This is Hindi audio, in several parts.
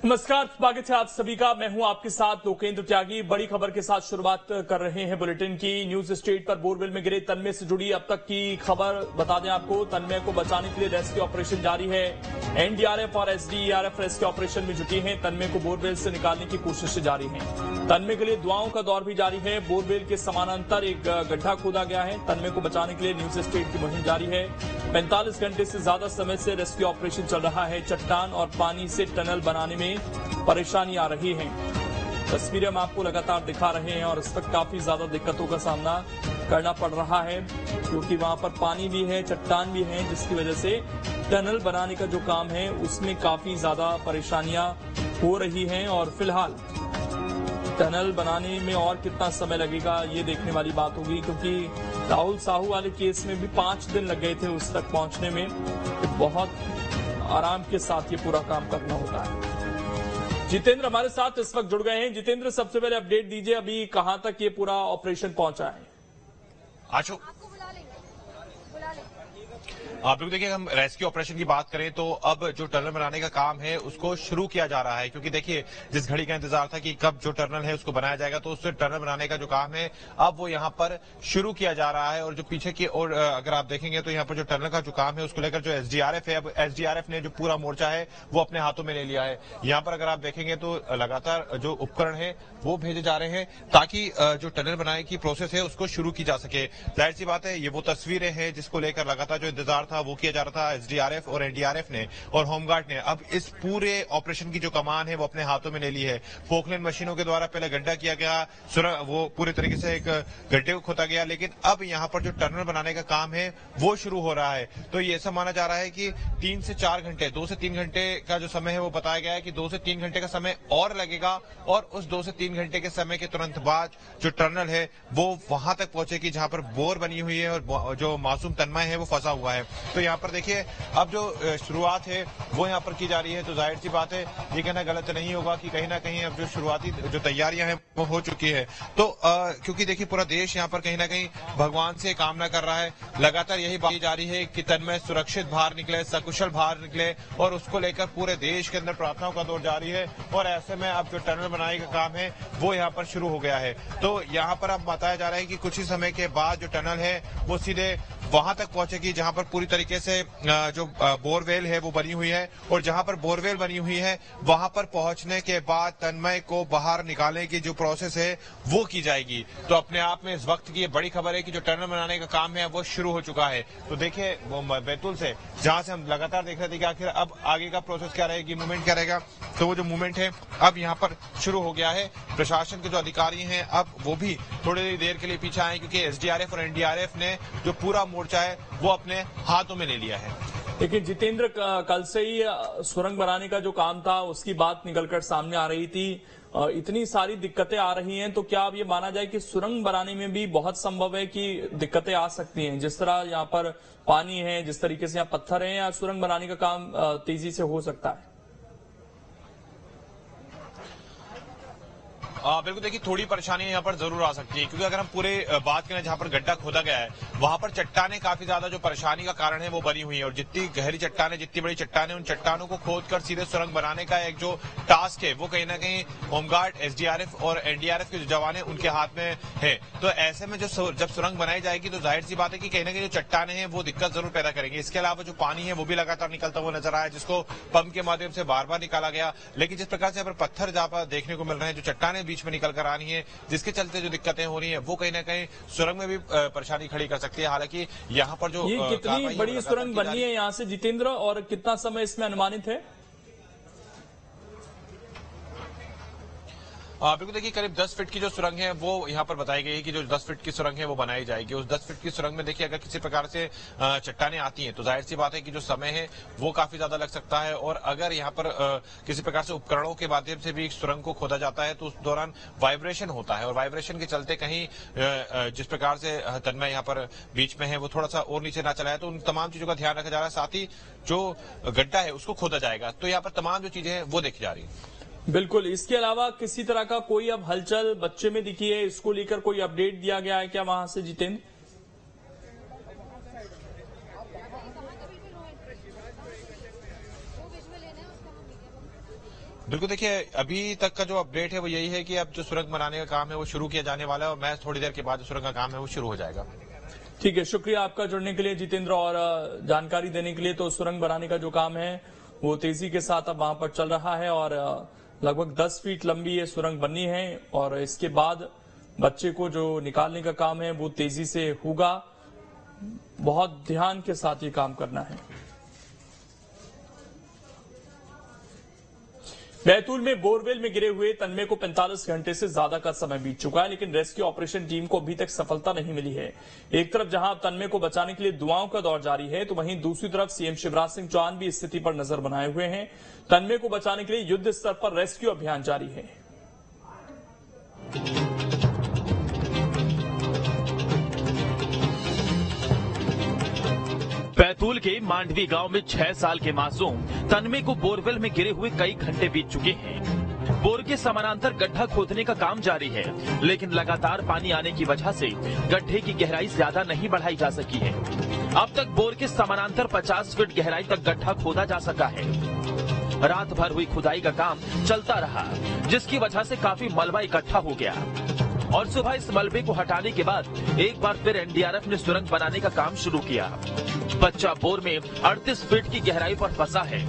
नमस्कार, स्वागत है आप सभी का। मैं हूं आपके साथ लोकेंद्र त्यागी। बड़ी खबर के साथ शुरुआत कर रहे हैं बुलेटिन की। न्यूज स्टेट पर बोरवेल में गिरे तन्मय से जुड़ी अब तक की खबर बता दें आपको। तन्मय को बचाने के लिए रेस्क्यू ऑपरेशन जारी है। एनडीआरएफ और एसडीआरएफ रेस्क्यू ऑपरेशन में जुटी हैं। तन्मय को बोरवेल से निकालने की कोशिश जारी है। तन्मय के लिए दुआओं का दौर भी जारी है। बोरवेल के समानांतर एक गड्ढा खोदा गया है। तन्मय को बचाने के लिए न्यूज स्टेट की मुहिम जारी है। 45 घंटे से ज्यादा समय से रेस्क्यू ऑपरेशन चल रहा है। चट्टान और पानी से टनल बनाने में परेशानी आ रही है। तस्वीरें हम आपको लगातार दिखा रहे हैं और इस वक्त काफी ज्यादा दिक्कतों का सामना करना पड़ रहा है, क्योंकि वहां पर पानी भी है, चट्टान भी है, जिसकी वजह से टनल बनाने का जो काम है उसमें काफी ज्यादा परेशानियां हो रही हैं। और फिलहाल टनल बनाने में और कितना समय लगेगा ये देखने वाली बात होगी, क्योंकि राहुल साहू वाले केस में भी 5 दिन लग गए थे उस तक पहुंचने में। बहुत आराम के साथ ये पूरा काम करना होता है। जितेंद्र हमारे साथ इस वक्त जुड़ गए हैं। जितेंद्र, सबसे पहले अपडेट दीजिए, अभी कहां तक ये पूरा ऑपरेशन पहुंचा है? आशु, आप लोग देखिए, हम रेस्क्यू ऑपरेशन की बात करें तो अब जो टनल बनाने का काम है उसको शुरू किया जा रहा है, क्योंकि देखिए जिस घड़ी का इंतजार था कि कब जो टनल है उसको बनाया जाएगा, तो उससे टनल बनाने का जो काम है अब वो यहाँ पर शुरू किया जा रहा है। और जो पीछे की और अगर आप देखेंगे तो यहाँ पर जो टनल का जो काम है उसको लेकर जो एसडीआरएफ है, अब एसडीआरएफ ने जो पूरा मोर्चा है वो अपने हाथों में ले लिया है। यहाँ पर अगर आप देखेंगे तो लगातार जो उपकरण है वो भेजे जा रहे हैं ताकि जो टनल बनाने की प्रोसेस है उसको शुरू की जा सके। जाहिर सी बात है, ये वो तस्वीरें हैं जिसको लेकर लगातार जो इंतजार था वो किया जा रहा था एसडीआरएफ और एनडीआरएफ ने और होमगार्ड ने। अब इस पूरे ऑपरेशन की जो कमान है वो अपने हाथों में ले ली है। पोकलैंड मशीनों के द्वारा पहले गड्ढा किया गया, वो पूरे तरीके से एक गड्ढे को खोदा गया, लेकिन अब यहाँ पर जो टनल बनाने का काम है वो शुरू हो रहा है। तो ये ऐसा माना जा रहा है कि 3 से 4 घंटे, 2 से 3 घंटे का जो समय है वो बताया गया है कि 2 से 3 घंटे का समय और लगेगा। और उस 2 से 3 घंटे के समय के तुरंत बाद जो टनल है वो वहां तक पहुंचेगी जहां पर बोर बनी हुई है और जो मासूम तन्मय है वो फंसा हुआ है। तो यहाँ पर देखिए अब जो शुरुआत है वो यहाँ पर की जा रही है। तो जाहिर सी बात है, ये कहना गलत नहीं होगा कि कहीं ना कहीं अब जो शुरुआती जो तैयारियां हैं वो हो चुकी है। तो क्योंकि देखिए पूरा देश यहाँ पर कहीं ना कहीं भगवान से कामना कर रहा है, लगातार यही बात जा रही है कि तन्मय सुरक्षित बाहर निकले, सकुशल बाहर निकले, और उसको लेकर पूरे देश के अंदर प्रार्थनाओं का दौर जारी है। और ऐसे में अब जो टनल बनाने का काम है वो यहाँ पर शुरू हो गया है। तो यहाँ पर अब बताया जा रहा है कि कुछ ही समय के बाद जो टनल है वो सीधे वहां तक पहुंचेगी जहां पर पूरी तरीके से जो बोरवेल है वो बनी हुई है। और जहां पर बोरवेल बनी हुई है वहां पर पहुंचने के बाद तन्मय को बाहर निकालने की जो प्रोसेस है वो की जाएगी। तो अपने आप में इस वक्त की ये बड़ी खबर है कि जो टनल बनाने का काम है वो शुरू हो चुका है। तो देखिए वो बैतूल से जहां से हम लगातार देख रहे थे कि आखिर अब आगे का प्रोसेस क्या रहेगी, मूवमेंट क्या रहेगा, तो वो जो मूवमेंट है अब यहाँ पर शुरू हो गया है। प्रशासन के जो अधिकारी हैं अब वो भी थोड़ी देर के लिए पीछे आए, क्योंकि एसडीआरएफ और एनडीआरएफ ने जो पूरा मोर्चा है वो अपने हाथों में ले लिया है। लेकिन जितेंद्र, कल से ही सुरंग बनाने का जो काम था उसकी बात निकलकर सामने आ रही थी। इतनी सारी दिक्कतें आ रही हैं, तो क्या अब ये माना जाए कि सुरंग बनाने में भी बहुत संभव है कि दिक्कतें आ सकती हैं? जिस तरह यहाँ पर पानी है, जिस तरीके से यहाँ पत्थर हैं, या सुरंग बनाने का काम तेजी से हो सकता है? बिल्कुल, देखिए थोड़ी परेशानी यहाँ पर जरूर आ सकती है, क्योंकि अगर हम पूरे बात करें जहाँ पर गड्ढा खोदा गया है वहां पर चट्टानें काफी ज्यादा जो परेशानी का कारण है वो बनी हुई है। और जितनी गहरी चट्टानें, जितनी बड़ी चट्टानें, उन चट्टानों को खोदकर सीधे सुरंग बनाने का एक जो टास्क है वो कहीं ना कहीं होमगार्ड, एसडीआरएफ और एनडीआरएफ के जो जवान है उनके हाथ में है। तो ऐसे में जब सुरंग बनाई जाएगी तो जाहिर सी बात है कि कहीं ना कहीं जो चट्टानें हैं वो दिक्कत जरूर पैदा करेंगी। इसके अलावा जो पानी है वो भी लगातार निकलता हुआ नजर आया, जिसको पंप के माध्यम से बार बार निकाला गया। लेकिन जिस प्रकार से यहाँ पर पत्थर जहाँ पर देखने को मिल रहे हैं, जो चट्टानें बीच में निकल कर आनी है, जिसके चलते जो दिक्कतें हो रही है वो कहीं ना कहीं सुरंग में भी परेशानी खड़ी कर सकती है। हालांकि यहाँ पर जो ये कितनी बड़ी सुरंग बनी है यहाँ से जितेंद्र, और कितना समय इसमें अनुमानित है? बिल्कुल, देखिए करीब 10 फीट की जो सुरंग है वो यहाँ पर बताई गई है कि जो 10 फीट की सुरंग है वो बनाई जाएगी। उस 10 फीट की सुरंग में देखिए अगर किसी प्रकार से चट्टानें आती हैं तो जाहिर सी बात है कि जो समय है वो काफी ज्यादा लग सकता है। और अगर यहाँ पर किसी प्रकार से उपकरणों के माध्यम से भी सुरंग को खोदा जाता है तो उस दौरान वाइब्रेशन होता है, और वाइब्रेशन के चलते कहीं जिस प्रकार से तन्मय यहाँ पर बीच में है वो थोड़ा सा और नीचे ना चला है, तो उन तमाम चीजों का ध्यान रखा जा रहा है। साथ ही जो गड्ढा है उसको खोदा जाएगा, तो यहाँ पर तमाम जो चीजें हैं वो देखी जा रही है। बिल्कुल। इसके अलावा किसी तरह का कोई अब हलचल बच्चे में दिखी है? इसको लेकर कोई अपडेट दिया गया है क्या वहां से जितेंद्र? बिल्कुल, देखिए अभी तक का जो अपडेट है वो यही है कि अब जो सुरंग बनाने का काम है वो शुरू किया जाने वाला है और मैं थोड़ी देर के बाद जो सुरंग का काम है वो शुरू हो जाएगा। ठीक है, शुक्रिया आपका जुड़ने के लिए जितेंद्र, और जानकारी देने के लिए। तो सुरंग बनाने का जो काम है वो तेजी के साथ अब वहां पर चल रहा है और लगभग 10 फीट लंबी ये सुरंग बननी है और इसके बाद बच्चे को जो निकालने का काम है वो तेजी से होगा। बहुत ध्यान के साथ ये काम करना है। बैतूल में बोरवेल में गिरे हुए तन्मय को 45 घंटे से ज्यादा का समय बीत चुका है, लेकिन रेस्क्यू ऑपरेशन टीम को अभी तक सफलता नहीं मिली है। एक तरफ जहां तन्मय को बचाने के लिए दुआओं का दौर जारी है, तो वहीं दूसरी तरफ सीएम शिवराज सिंह चौहान भी स्थिति पर नजर बनाए हुए हैं। तन्मय को बचाने के लिए युद्ध स्तर पर रेस्क्यू अभियान जारी है। बैतूल के मांडवी गांव में 6 साल के मासूम तन्मय को बोरवेल में गिरे हुए कई घंटे बीत चुके हैं। बोर के समानांतर गड्ढा खोदने का काम जारी है, लेकिन लगातार पानी आने की वजह से गड्ढे की गहराई ज्यादा नहीं बढ़ाई जा सकी है। अब तक बोर के समानांतर 50 फीट गहराई तक गड्ढा खोदा जा सका है। रात भर हुई खुदाई का काम चलता रहा, जिसकी वजह से काफी मलबा इकट्ठा हो गया और सुबह इस मलबे को हटाने के बाद एक बार फिर एनडीआरएफ ने सुरंग बनाने का काम शुरू किया। बच्चा बोर में 38 फीट की गहराई पर फंसा है।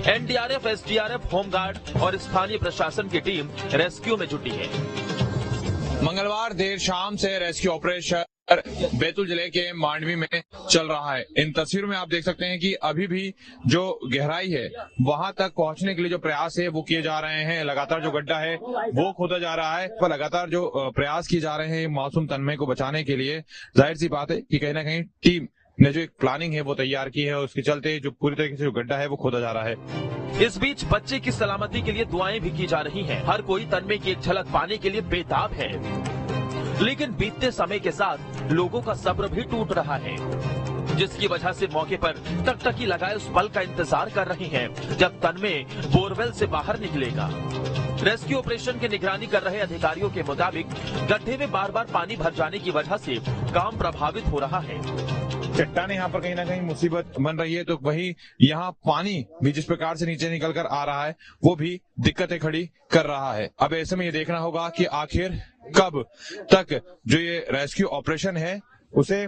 एनडीआरएफ, एसडीआरएफ, होमगार्ड और स्थानीय प्रशासन की टीम रेस्क्यू में जुटी है। मंगलवार देर शाम से रेस्क्यू ऑपरेशन बैतूल जिले के मांडवी में चल रहा है। इन तस्वीरों में आप देख सकते हैं कि अभी भी जो गहराई है वहां तक पहुंचने के लिए जो प्रयास है वो किए जा रहे हैं। लगातार जो गड्ढा है वो खोदा जा रहा है, पर लगातार जो प्रयास किए जा रहे हैं मासूम तन्मय को बचाने के लिए, जाहिर सी बात है कि कहीं ना कहीं टीम ने जो एक प्लानिंग है वो तैयार की है, उसके चलते जो पूरी तरीके से जो गड्ढा है वो खोदा जा रहा है। इस बीच बच्चे की सलामती के लिए दुआएं भी की जा रही हैं। हर कोई तन्मय की एक झलक पाने के लिए बेताब है, लेकिन बीतते समय के साथ लोगों का सब्र भी टूट रहा है, जिसकी वजह से मौके पर टकटकी लगाए उस पल का इंतजार कर रहे हैं जब तन्मय बोरवेल से बाहर निकलेगा। रेस्क्यू ऑपरेशन की निगरानी कर रहे अधिकारियों के मुताबिक गड्ढे में बार बार पानी भर जाने की वजह से काम प्रभावित हो रहा है। चट्टाने यहाँ पर कहीं ना कहीं मुसीबत बन रही है, तो वही यहाँ पानी भी जिस प्रकार से नीचे निकल कर आ रहा है वो भी दिक्कतें खड़ी कर रहा है। अब ऐसे में ये देखना होगा कि आखिर कब तक जो ये रेस्क्यू ऑपरेशन है उसे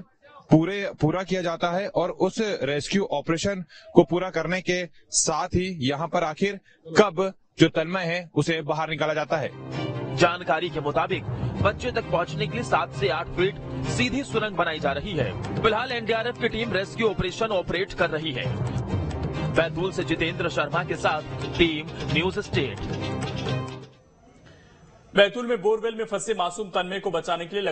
पूरा किया जाता है और उस रेस्क्यू ऑपरेशन को पूरा करने के साथ ही यहाँ पर आखिर कब जो तन्मय है उसे बाहर निकाला जाता है। जानकारी के मुताबिक बच्चे तक पहुंचने के लिए 7 से 8 फीट सीधी सुरंग बनाई जा रही है। फिलहाल एनडीआरएफ की टीम रेस्क्यू ऑपरेशन ऑपरेट कर रही है। बैतूल से जितेंद्र शर्मा के साथ टीम न्यूज स्टेट। बैतूल में बोरवेल में फंसे मासूम तन्मय को बचाने के लिए लगातार